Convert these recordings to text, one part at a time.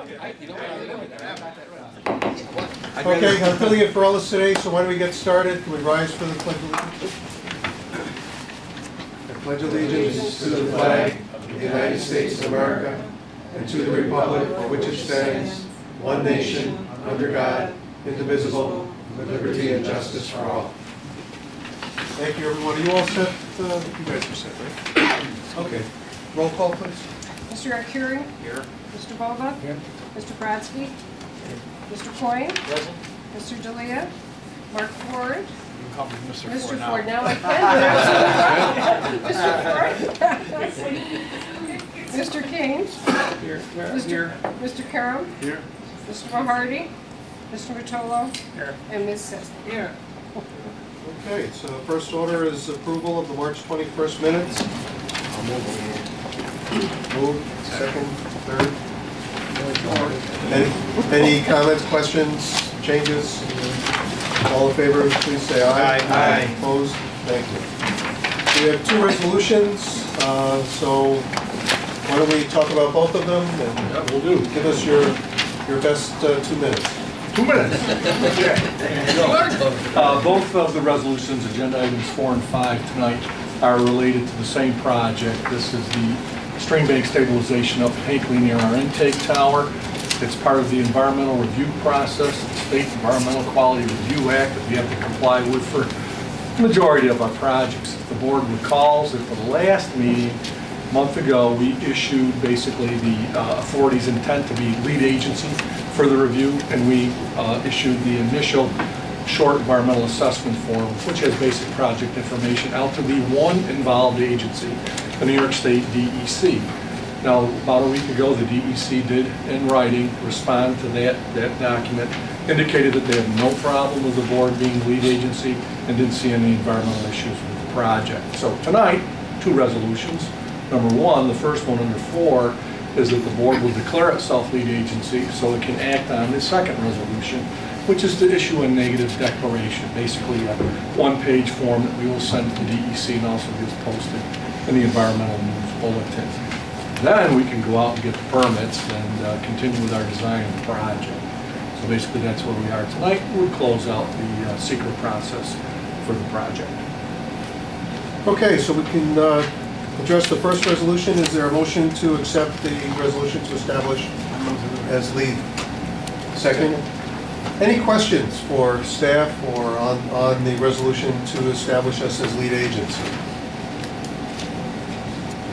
Okay, I'm filling in for Ellis today, so why don't we get started? Can we rise for the Pledge of Allegiance? I pledge allegiance to the flag of the United States of America and to the republic for which it stands, one nation, under God, indivisible, with liberty and justice for all. Thank you, everyone. Are you all set? You guys are set, right? Okay. Roll call, please. Mr. Arcuri? Here. Mr. Bova? Here. Mr. Brodsky? Mr. Coyne? Present. Mr. D'Elia? Mark Ford? You can call me Mr. Mr. now. Ford, now I can. Mr. Ford? Mr. King? Here. Mr. Karam? Here. Mr. Mahardy? Mr. Vitolo? Here. And Ms. Sisk. Here. Okay, so the first order is approval of the March 21st minutes. I'll move. Move, second, third. Any comments, questions, changes? All in favor, please say aye. Aye. Opposed? Thank you. We have two resolutions, so why don't we talk about both of them and Yeah, we'll do. give us your best 2 minutes. 2 minutes. Both of the resolutions, agenda items 4 and 5 tonight, are related to the same project. This is the stream bank stabilization up at Hinckley near our intake tower. It's part of the environmental review process, the State Environmental Quality Review Act that we have to comply with for the majority of our projects. If the board recalls, at the last meeting, a month ago, we issued basically the authority's intent to be lead agency for the review, and we issued the initial short environmental assessment form, which has basic project information, out to the one involved agency, the New York State DEC. Now, about a week ago, the DEC did, in writing, respond to that document, indicated that they have no problem with the board being lead agency and didn't see any environmental issues with the project. So tonight, two resolutions. Number one, the first one under 4, is that the board will declare itself lead agency so it can act on the second resolution, which is to issue a negative declaration, basically a one-page form that we will send to the DEC and also gets posted in the environmental news bulletin. Then we can go out and get the permits and continue with our design of the project. So basically that's where we are tonight. We'll close out the secret process for the project. Okay, so we can address the first resolution. Is there a motion to accept the resolution to establish as lead? Second. Any questions for staff or on the resolution to establish us as lead agency?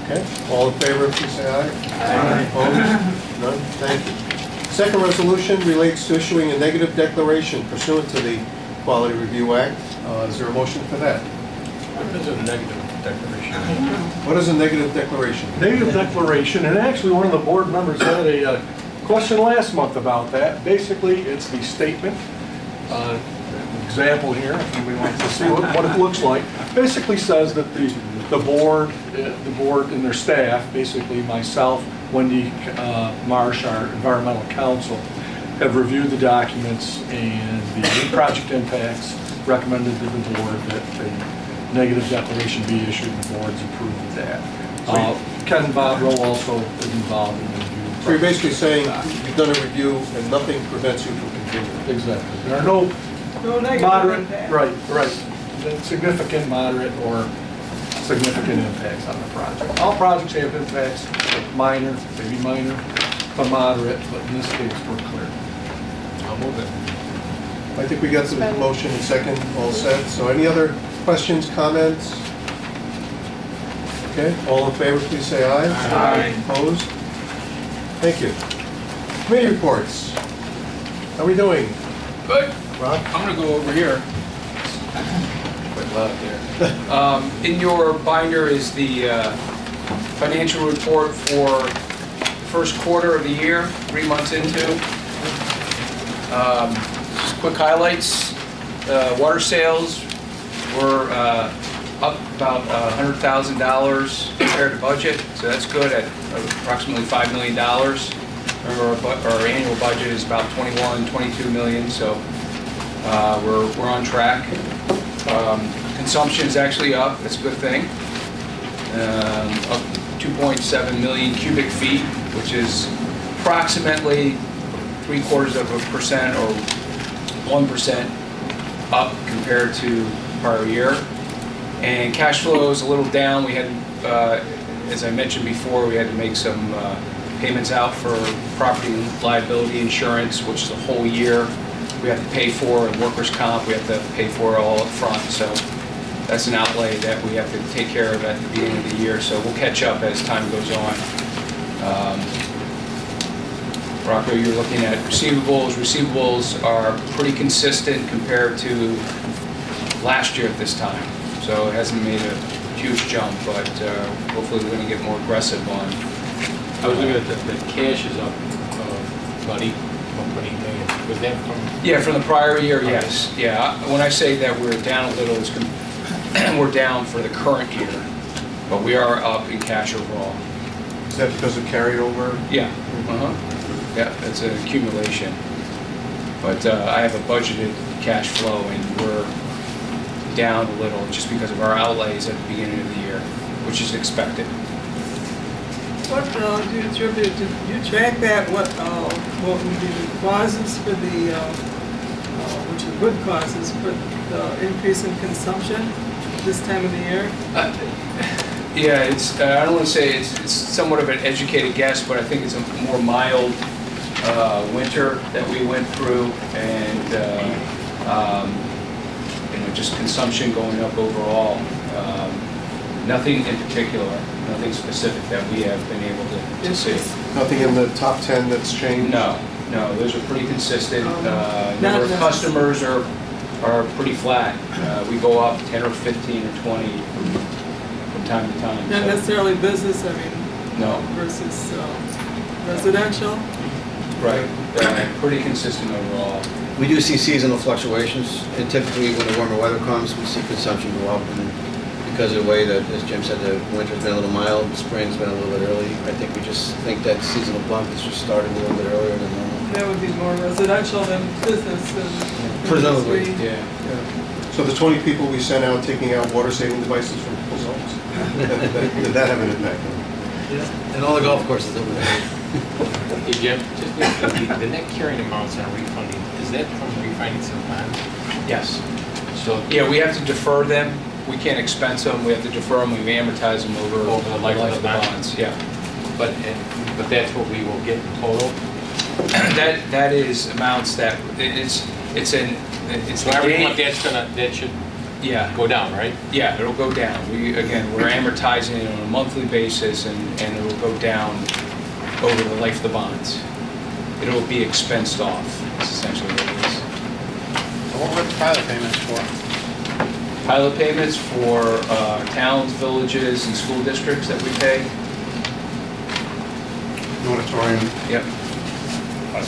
Okay, all in favor, please say aye. Aye. Opposed? None? Thank you. Second resolution relates to issuing a negative declaration pursuant to the Quality Review Act. Is there a motion for that? What is a negative declaration? What is a negative declaration? Negative declaration, and actually one of the board members had a question last month about that. Basically, it's the statement, example here, if anybody wants to see what it looks like. Basically says that the board and their staff, basically myself, Wendy Marsh, our environmental counsel, have reviewed the documents and the project impacts, recommended to the board that a negative declaration be issued, and the board's approved that. Ken Bodrow also is involved in the review. So you're basically saying you've done a review and nothing prevents you from continuing. Exactly. There are no moderate, right, significant, moderate, or significant impacts on the project. All projects have impacts, minor, maybe minor, but moderate, but in this case, we're clear. I'll move it. I think we got the motion and second all set. So any other questions, comments? Okay, all in favor, please say aye. Aye. Opposed? Thank you. Committee reports. How are we doing? Good. Rob? I'm going to go over here. Quite loud there. In your binder is the financial report for first quarter of the year, 3 months into. Just quick highlights. Water sales were up about $100,000 compared to budget, so that's good at approximately $5 million. Our annual budget is about 22 million, so we're on track. Consumption is actually up, that's a good thing. Up 2.7 million cubic feet, which is approximately 0.75% or 1% up compared to prior year. And cash flow is a little down. We had, as I mentioned before, we had to make some payments out for property and liability insurance, which is a whole year. We have to pay for, and workers' comp, we have to pay for all up front. So that's an outlay that we have to take care of at the beginning of the year. So we'll catch up as time goes on. Rocco, you're looking at receivables. Receivables are pretty consistent compared to last year at this time. So it hasn't made a huge jump, but hopefully we're going to get more aggressive on. I was looking at the cash is up, buddy, 1.8 million. Was that from? Yeah, from the prior year, yes. Yeah, when I say that we're down a little, it's we're down for the current year, but we are up in cash overall. Is that because of carryover? Yeah, yeah, it's an accumulation. But I have a budgeted cash flow, and we're down a little just because of our outlays at the beginning of the year, which is expected. What do you attribute, do you track that, what would be the causes for the, which are good causes, for the increase in consumption this time of the year? Yeah, it's, I don't want to say it's somewhat of an educated guess, but I think it's a more mild winter that we went through, and you know, just consumption going up overall. Nothing in particular, nothing specific that we have been able to see. Nothing in the top 10 that's changed? No, those are pretty consistent. Not Number of necessarily. customers are pretty flat. We go up 10 or 15 or 20 from time to time. Not so- necessarily business, I mean, No, versus residential? right, pretty consistent overall. We do see seasonal fluctuations, and typically when the warmer weather comes, we see consumption go up. And because of the way that, as Jim said, the winter's been a little mild, spring's been a little bit early, I think we just think that seasonal bump is just starting a little bit earlier than normal. That would be more residential than business and Presumably. industry. Yeah. So the 20 people we sent out taking out water-saving devices from people's homes, did that have an impact? And all the golf courses over there. Hey Jim, just the net carrying amounts on refunding, is that from refinancing bonds? Yes. So, Yeah, we have to defer them. We can't expense them. We have to defer them. We amortize them over Over the life of the bond. bonds. Yeah. but that's what we will get in total? That is amounts that, it's So the every date- month that should Yeah. go down, right? Yeah, it'll go down. We're amortizing it on a monthly basis, and it'll go down over the life of the bonds. It'll be expensed off, is essentially what it is. So what were the pilot payments for? Pilot payments for towns, villages, and school districts that we pay. The auditorium? Yep.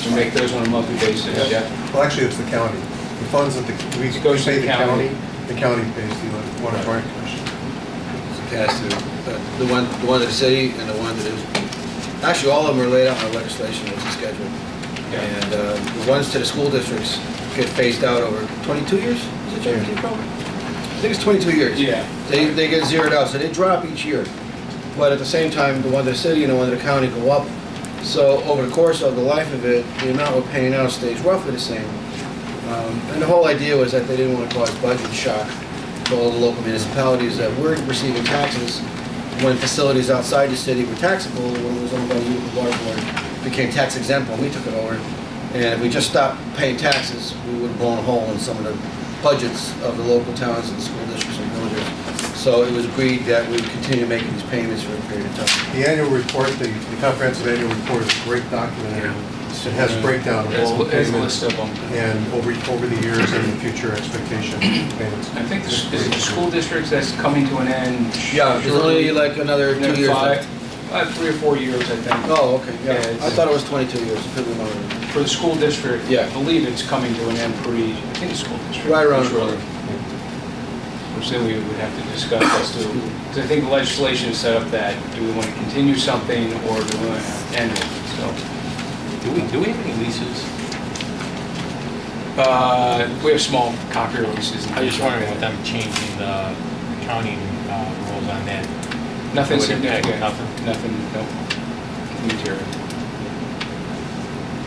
We make those on a monthly basis, yeah. Well, actually, it's the county. The funds that we It goes to pay the county. the county pays the auditorium commission. As to the one of the city and the one that is, actually all of them are laid out in our legislation as a schedule. Yeah. And the ones to the school districts get phased out over 22 years? Is it Jim? I think it's 22 years. Yeah. They get zeroed out, so they drop each year. But at the same time, the one to the city and the one to the county go up. So over the course of the life of it, the amount we're paying out stays roughly the same. And the whole idea was that they didn't want to cause budget shock to all the local municipalities that were receiving taxes when facilities outside the city were taxable, when it was owned by the Utica Water Board, became tax exempt when we took it over. And if we just stopped paying taxes, we would have blown a hole in some of the budgets of the local towns and school districts and villages. So it was agreed that we would continue making these payments for a period of time. The annual report, the comprehensive annual report is a great document. It has a breakdown of all the There's a payments list of them. and over the years and the future expectation payments. I think is it the school districts that's coming to an end? Yeah, there's only like another 2 years left. 3 or 4 years, I think. Oh, okay, Yeah, yeah. it's- I thought it was 22 years, I couldn't remember. For the school district, Yeah. I believe it's coming to an end pretty, I think the school district. Right around the Surely. corner. Which then we would have to discuss as to, because I think the legislation is set up that, do we want to continue something or do we want to end it? So, Do we have any leases? we have small copier leases. and I was just things like wondering with that. them changing the accounting rules on that. Nothing Would impact significant. nothing? Nothing, no material.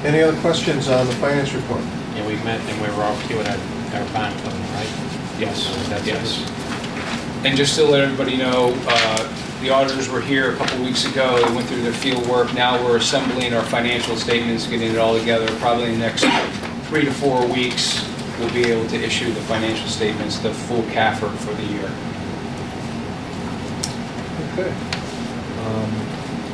Any other questions on the finance report? And we met and we were all queuing at our bond company, right? Yes, That's yes. And just to let everybody know, the auditors were here a couple weeks ago, they went through their field work. Now we're assembling our financial statements, getting it all together. Probably in the next 3 to 4 weeks, we'll be able to issue the financial statements, the full CAFR for the year. Okay.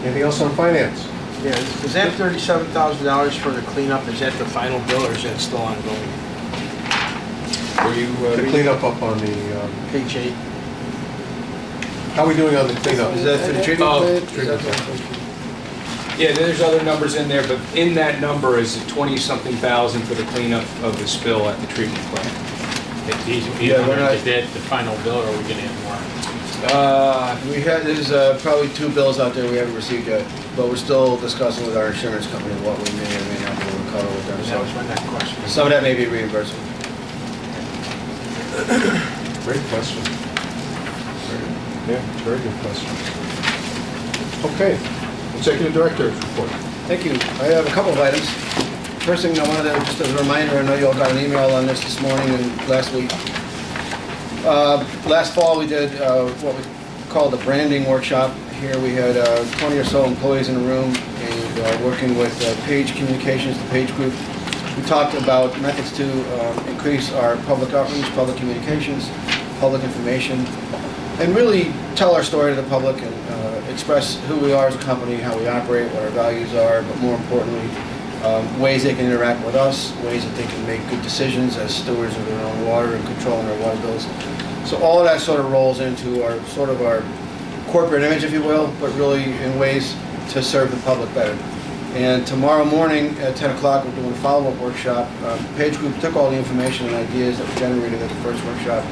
Anything else on finance? Yeah, is that $37,000 for the cleanup, is that the final bill or is that still ongoing? Were you, The cleanup up on the, Page 8. how are we doing on the cleanup? Is that for the treatment Oh, plant? treatment Is that- plant. Yeah, there's other numbers in there, but in that number is the 20-something thousand for the cleanup of the spill at the treatment plant. Yeah, we're not- Is that the final bill or are we gonna have more? We had, there's probably 2 bills out there we haven't received yet, but we're still discussing with our insurance company what we may or may not be able to cover with them. That was So my next question. some of that may be reimbursable. Great question. Yeah, very good question. Okay, Executive Director's report. Thank you. I have a couple of items. First thing I wanted to, just as a reminder, I know you all got an email on this morning and last week. Last fall, we did what we called a branding workshop. Here we had 20 or so employees in the room and working with Page Communications, the Page Group. We talked about methods to increase our public outreach, public communications, public information, and really tell our story to the public and express who we are as a company, how we operate, what our values are, but more importantly, ways they can interact with us, ways that they can make good decisions as stewards of their own water and controlling their water bills. So all of that sort of rolls into our sort of our corporate image, if you will, but really in ways to serve the public better. And tomorrow morning at 10 o'clock, we're doing a follow-up workshop. Page Group took all the information and ideas that were generated at the first workshop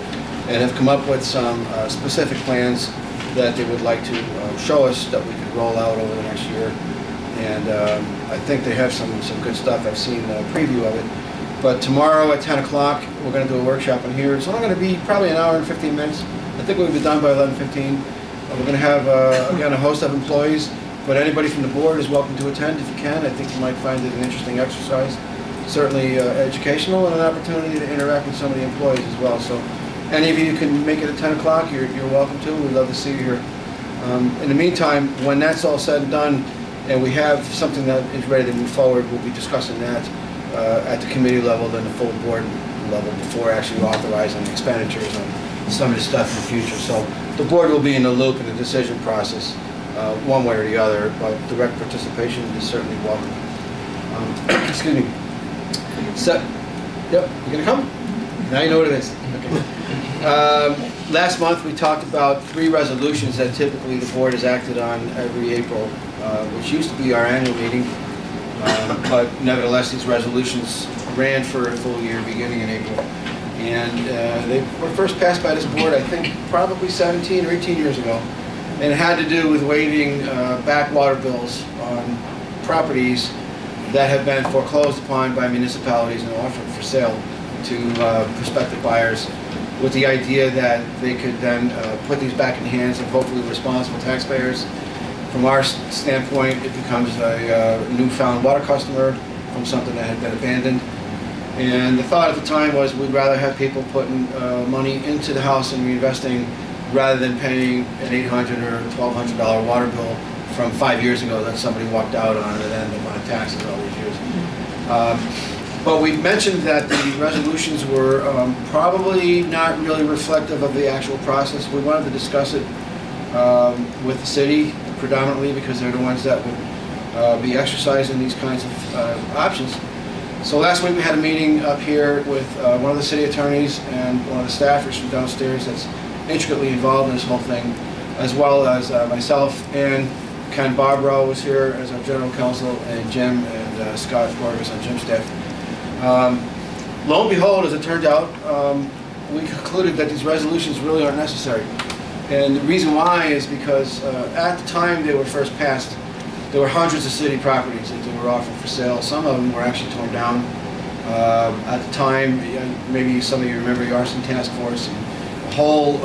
and have come up with some specific plans that they would like to show us that we could roll out over the next year. And I think they have some good stuff. I've seen a preview of it. But tomorrow at 10 o'clock, we're going to do a workshop in here. It's only going to be probably an hour and 15 minutes. I think we'll be done by 11:15. We're going to have, again, a host of employees, but anybody from the board is welcome to attend if you can. I think you might find it an interesting exercise. Certainly educational and an opportunity to interact with some of the employees as well. So any of you can make it at 10 o'clock, you're welcome to. We'd love to see you here. In the meantime, when that's all said and done, and we have something that is ready to move forward, we'll be discussing that at the committee level, then the full board level, before actually authorizing expenditures on some of the stuff in the future. So the board will be in the loop in the decision process, one way or the other, but direct participation is certainly welcome. Excuse me. So, yep, you gonna come? Now you know what it is. Okay. Last month, we talked about 3 resolutions that typically the board has acted on every April, which used to be our annual meeting. But nevertheless, these resolutions ran for a full year beginning in April. And they were first passed by this board, I think, probably 17 or 18 years ago. And it had to do with waiving back water bills on properties that have been foreclosed upon by municipalities and offered for sale to prospective buyers, with the idea that they could then put these back in the hands of hopefully responsible taxpayers. From our standpoint, it becomes a newfound water customer from something that had been abandoned. And the thought at the time was we'd rather have people putting money into the house and reinvesting rather than paying an $800 or $1,200 water bill from 5 years ago that somebody walked out on and ended up on taxes all these years. But we mentioned that the resolutions were probably not really reflective of the actual process. We wanted to discuss it with the city predominantly because they're the ones that would be exercising these kinds of options. So last week we had a meeting up here with one of the city attorneys and one of the staffers from downstairs that's intricately involved in this whole thing, as well as myself, and Ken Barbaro was here as our general counsel, and Jim and Scott Borges on Jim's staff. Lo and behold, as it turned out, we concluded that these resolutions really aren't necessary. And the reason why is because at the time they were first passed, there were hundreds of city properties that they were offered for sale. Some of them were actually torn down. At the time, maybe some of you remember the arson task force, and a whole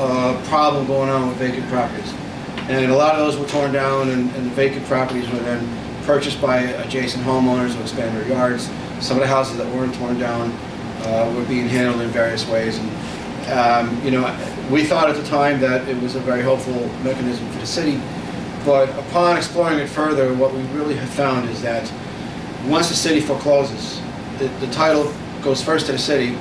problem going on with vacant properties. And a lot of those were torn down, and the vacant properties were then purchased by adjacent homeowners who expand their yards. Some of the houses that weren't torn down were being handled in various ways. And, we thought at the time that it was a very hopeful mechanism for the city. But upon exploring it further, what we really have found is that once the city forecloses, the title goes first to the city.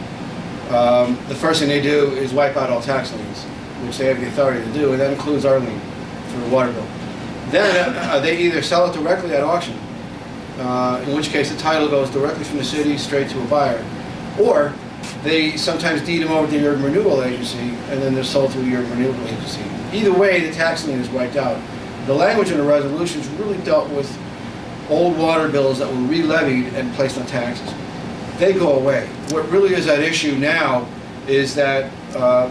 The first thing they do is wipe out all tax liens, which they have the authority to do, and that includes our lien for the water bill. Then they either sell it directly at auction, in which case the title goes directly from the city straight to a buyer, or they sometimes deed them over to your renewal agency, and then they're sold to your renewal agency. Either way, the tax lien is wiped out. The language in the resolutions really dealt with old water bills that were re-levied and placed on taxes. They go away. What really is at issue now is that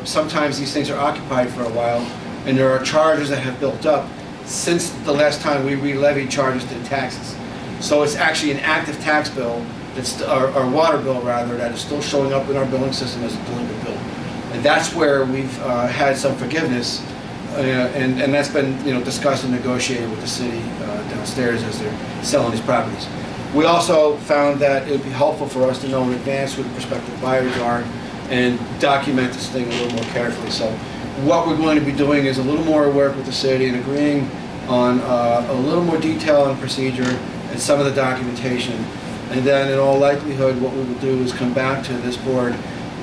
sometimes these things are occupied for a while, and there are charges that have built up since the last time we re-levied charges to the taxes. So it's actually an active tax bill, that's our water bill rather, that is still showing up in our billing system as a delinquent bill. And that's where we've had some forgiveness, and that's been discussed and negotiated with the city downstairs as they're selling these properties. We also found that it would be helpful for us to know in advance who the prospective buyers are and document this thing a little more carefully. So what we're going to be doing is a little more work with the city and agreeing on a little more detail on procedure and some of the documentation. And then in all likelihood, what we will do is come back to this board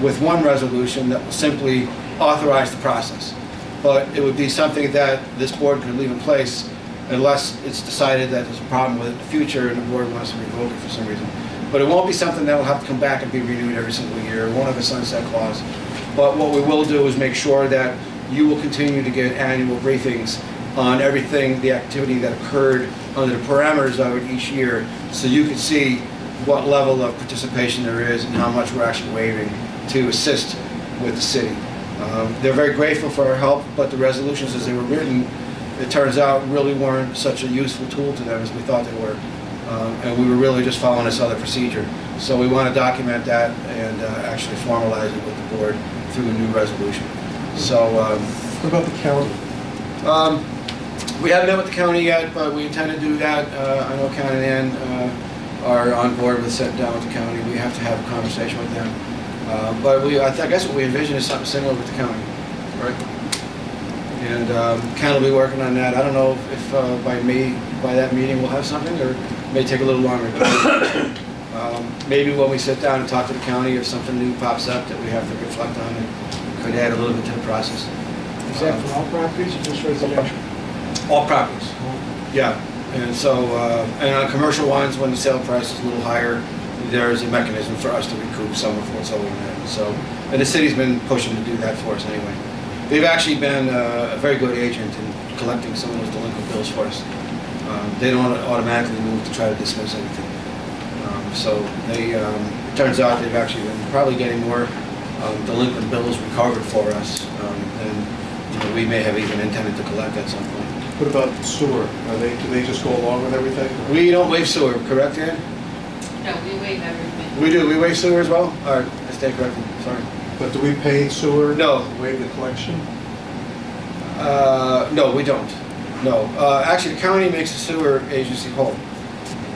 with one resolution that will simply authorize the process. But it would be something that this board could leave in place unless it's decided that there's a problem with it in the future and the board wants to revoke it for some reason. But it won't be something that will have to come back and be renewed every single year. It won't have a sunset clause. But what we will do is make sure that you will continue to get annual briefings on everything, the activity that occurred under the parameters of it each year, so you can see what level of participation there is and how much we're actually waiving to assist with the city. They're very grateful for our help, but the resolutions as they were written, it turns out, really weren't such a useful tool to them as we thought they were. And we were really just following this other procedure. So we want to document that and actually formalize it with the board through a new resolution. So, What about the county? we haven't met with the county yet, but we intend to do that. I know Ken and Ann are on board with sitting down with the county. We have to have a conversation with them. But I guess what we envision is something similar with the county, right? And Ken will be working on that. I don't know if by that meeting we'll have something, or it may take a little longer. Maybe when we sit down and talk to the county, if something new pops up that we have to reflect on, it could add a little bit to the process. Is that for all properties or just residential? All properties, yeah. And so, and on commercial ones, when the sale price is a little higher, there's a mechanism for us to recoup some of what's owing that. So, and the city's been pushing to do that for us anyway. They've actually been a very good agent in collecting some of those delinquent bills for us. They don't automatically move to try to dismiss anything. So they, it turns out they've actually been probably getting more delinquent bills recovered for us than we may have even intended to collect at some point. What about sewer? Do they just go along with everything? We don't waive sewer, correct, Ann? No, we waive everything. We do. We waive sewer as well? All right, I stand corrected. Sorry. But do we pay sewer? No. Waive the collection? No, we don't. No. Actually, the county makes the sewer agency whole.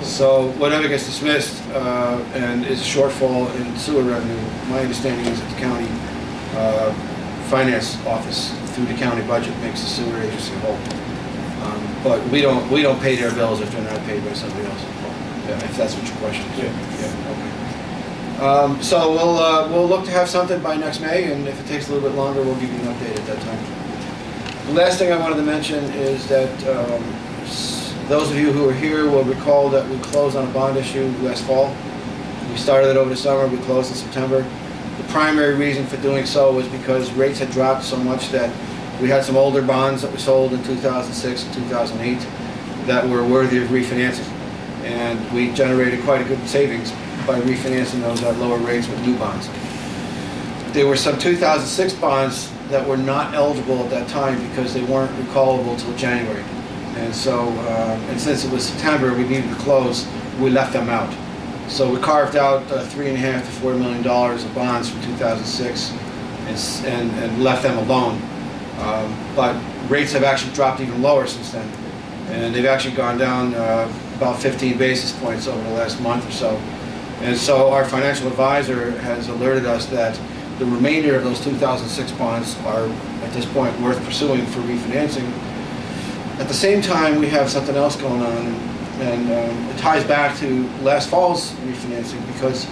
So whatever gets dismissed and is a shortfall in sewer revenue, my understanding is that the county finance office through the county budget makes the sewer agency whole. But we don't pay their bills if they're not paid by somebody else. Yeah, if that's what your question is. Yeah. Okay. So we'll look to have something by next May, and if it takes a little bit longer, we'll give you an update at that time. The last thing I wanted to mention is that those of you who are here will recall that we closed on a bond issue last fall. We started it over the summer, we closed in September. The primary reason for doing so was because rates had dropped so much that we had some older bonds that we sold in 2006 and 2008 that were worthy of refinancing. And we generated quite a good savings by refinancing those at lower rates with new bonds. There were some 2006 bonds that were not eligible at that time because they weren't recallable until January. And so, and since it was September, we needed to close, we left them out. So we carved out $3.5 to $4 million of bonds from 2006 and left them alone. But rates have actually dropped even lower since then. And they've actually gone down about 15 basis points over the last month or so. And so our financial advisor has alerted us that the remainder of those 2006 bonds are at this point worth pursuing for refinancing. At the same time, we have something else going on, and it ties back to last fall's refinancing, because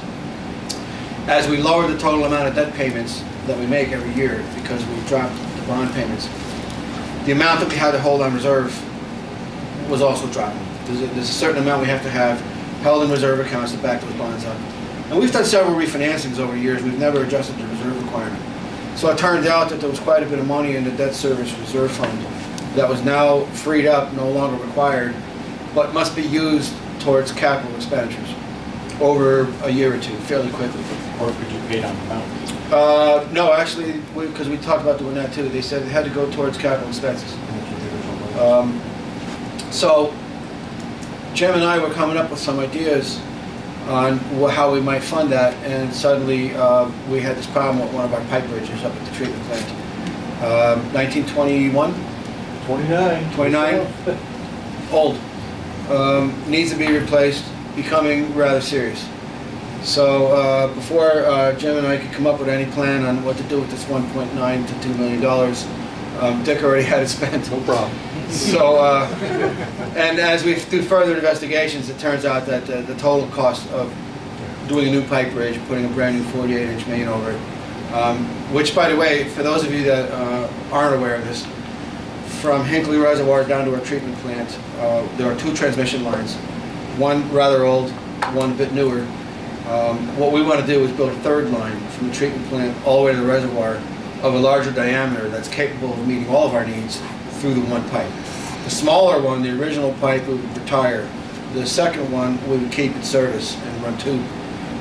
as we lower the total amount of debt payments that we make every year, because we've dropped the bond payments, the amount that we had to hold on reserve was also dropping. There's a certain amount we have to have held in reserve accounts to back those bonds up. And we've done several refinancings over the years. We've never adjusted the reserve requirement. So it turned out that there was quite a bit of money in the debt service reserve fund that was now freed up, no longer required, but must be used towards capital expenditures over a year or two, fairly quickly. Or could you pay down the balance? No, actually, because we talked about doing that too. They said it had to go towards capital expenses. So Jim and I were coming up with some ideas on how we might fund that, and suddenly we had this problem with one of our pipe bridges up at the treatment plant. 1921? 29, old, needs to be replaced, becoming rather serious. So before Jim and I could come up with any plan on what to do with this $1.9 to $2 million, Dick already had it spent. No problem. So, and as we do further investigations, it turns out that the total cost of doing a new pipe bridge, putting a brand new 48-inch main over it, which, by the way, for those of you that aren't aware of this, from Hinckley Reservoir down to our treatment plant, there are two transmission lines, one rather old, one a bit newer. What we want to do is build a third line from the treatment plant all the way to the reservoir of a larger diameter that's capable of meeting all of our needs through the one pipe. The smaller one, the original pipe, we would retire. The second one, we would keep in service and run two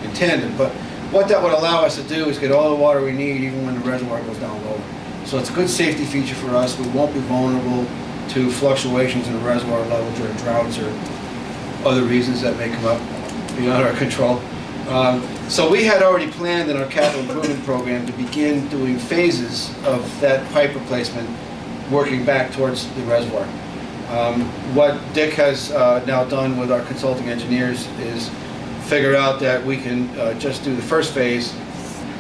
in tandem. But what that would allow us to do is get all the water we need even when the reservoir goes down low. So it's a good safety feature for us. We won't be vulnerable to fluctuations in the reservoir level during droughts or other reasons that may come up beyond our control. So we had already planned in our capital improvement program to begin doing phases of that pipe replacement, working back towards the reservoir. What Dick has now done with our consulting engineers is figure out that we can just do the first phase,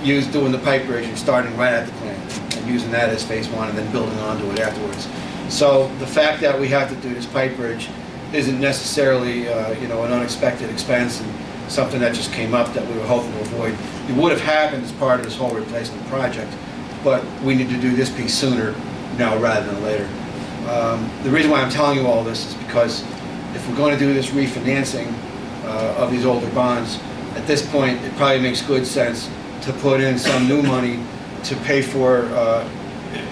doing the pipe bridge and starting right at the plant, and using that as phase one and then building onto it afterwards. So the fact that we have to do this pipe bridge isn't necessarily an unexpected expense and something that just came up that we were hoping to avoid. It would have happened as part of this whole replacement project, but we need to do this piece sooner now rather than later. The reason why I'm telling you all this is because if we're going to do this refinancing of these older bonds, at this point it probably makes good sense to put in some new money to pay for,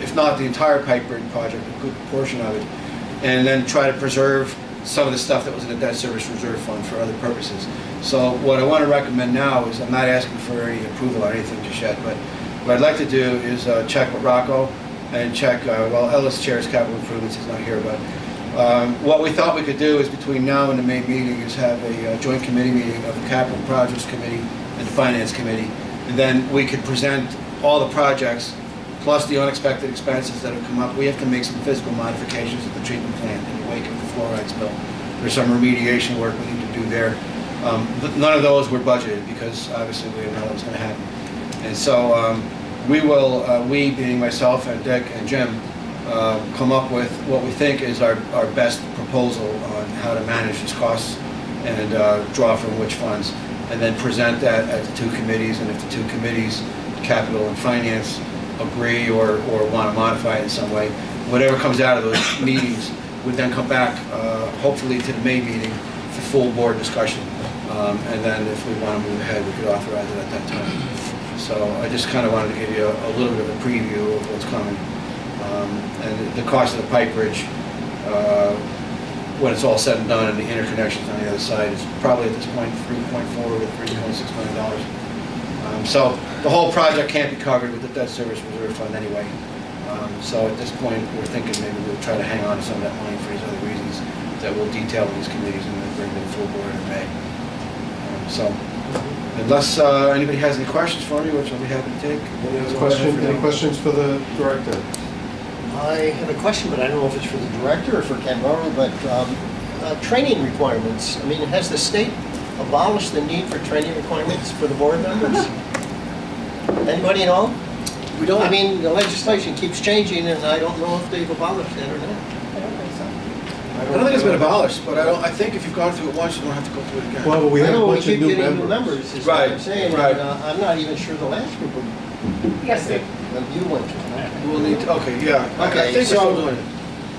if not the entire pipe bridge project, a good portion of it, and then try to preserve some of the stuff that was in the debt service reserve fund for other purposes. So what I want to recommend now is, I'm not asking for any approval or anything just yet, but what I'd like to do is check with Rocco and check, Ellis chairs capital improvements, he's not here, but what we thought we could do is between now and the May meeting is have a joint committee meeting of the capital projects committee and the finance committee, and then we could present all the projects plus the unexpected expenses that have come up. We have to make some physical modifications at the treatment plant in the wake of the fluoride spill. There's some remediation work we need to do there. None of those were budgeted because obviously we didn't know what was going to happen. And so we will, we being myself and Dick and Jim, come up with what we think is our best proposal on how to manage these costs and draw from which funds, and then present that at the two committees, and if the two committees, capital and finance, agree or want to modify it in some way, whatever comes out of those meetings would then come back hopefully to the May meeting for full board discussion. And then if we want to move ahead, we could authorize it at that time. So I just kind of wanted to give you a little bit of a preview of what's coming. And the cost of the pipe bridge, when it's all said and done and the interconnections on the other side, is probably at this point $3.4 to $3.6 million. So the whole project can't be covered with the debt service reserve fund anyway. So at this point, we're thinking maybe we'll try to hang on to some of that money for these other reasons that we'll detail in these committees and then bring to the full board in May. So unless anybody has any questions for me, which I'll be happy to take. Any questions for the director? I have a question, but I don't know if it's for the director or for Ken Barber, but training requirements. I mean, has the state abolished the need for training requirements for the board members? Anybody know? We don't. I mean, the legislation keeps changing, and I don't know if they've abolished it or not. I don't think it's been abolished, but I think if you've gone through it once, you don't have to go through it again. Well, but we I have a know we bunch of keep new getting new members. members, is what I'm Right, saying, right. and I'm not even sure the last group of Yes, that you went to. We'll need, okay, yeah. I Okay, think we're so- still doing it.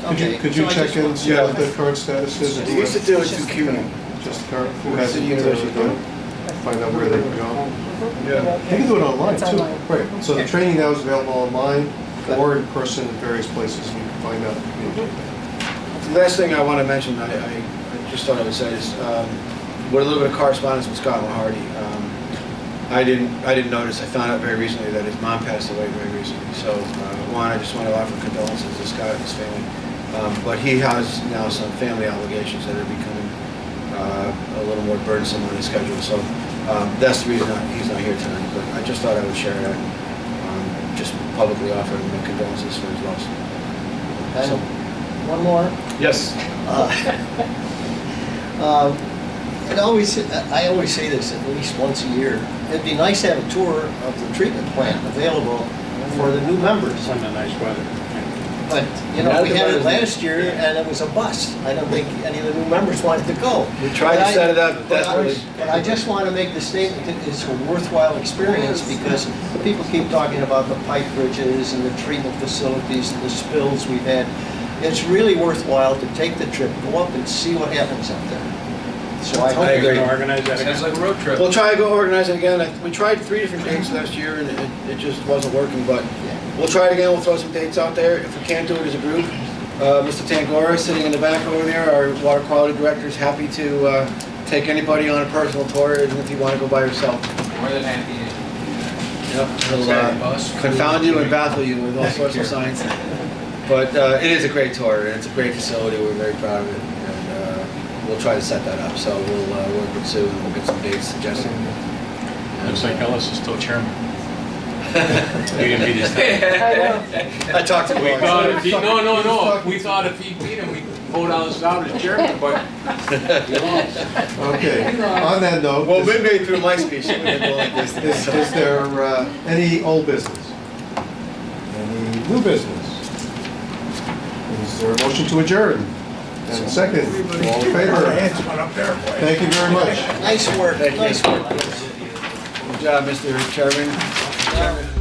Okay, Could you so I check just in, want- see what the current status is? We used to do it through CUNY. Just current, who City hasn't University. done it? Find out where they would go. Yeah. You can do it online It's too. online. Right, so the training now is available online or in person at various places. You can find out. The last thing I want to mention, I just thought I would say is, with a little bit of correspondence with Scott Mahardy. I didn't notice, I found out very recently that his mom passed away very recently. So, one, I just want to offer condolences to Scott and his family. But he has now some family obligations that are becoming a little more burdensome on his schedule. So, that's the reason he's not here tonight. But I just thought I would share that. Just publicly offer my condolences for his loss. And one more. Yes. I always say this at least once a year. It'd be nice to have a tour of the treatment plant available for the new members. When the nice weather. But, you know, we had it last year and it was a bust. I don't think any of the new members wanted to go. We tried to set it up, but that's But really. but I just want to make the statement that it's a worthwhile experience because people keep talking about the pipe bridges and the treatment facilities and the spills we've had. It's really worthwhile to take the trip, go up and see what happens up there. So I hope I agree. You're gonna organize that Sounds again? like a road trip. We'll try to go organize it again. We tried 3 different dates last year and it just wasn't working, but we'll try it again. We'll throw some dates out there. If we can't do it as a group, Mr. Tangora, sitting in the back over there, our water quality director, is happy to take anybody on a personal tour, even if you want to go by yourself. More than happy Yep, he'll Bus, confound you and baffle you with all sorts of signs. But it is a great tour, and it's a great facility. We're very proud of it, and we'll try to set that up. So we'll work with Sue, and we'll get some dates suggested. Looks like Ellis is still chairman. We didn't beat his time. I talked to We him. thought if he, no. We thought if he beat him, we'd vote us out as chairman, but he lost. Okay, on that note, Well, midway through my speech, it would have been like this. is there any old business? Any new business? Is there a motion to adjourn? And second, all in favor? Thank you very much. Nice work, nice work. Good job, Mr. Chairman.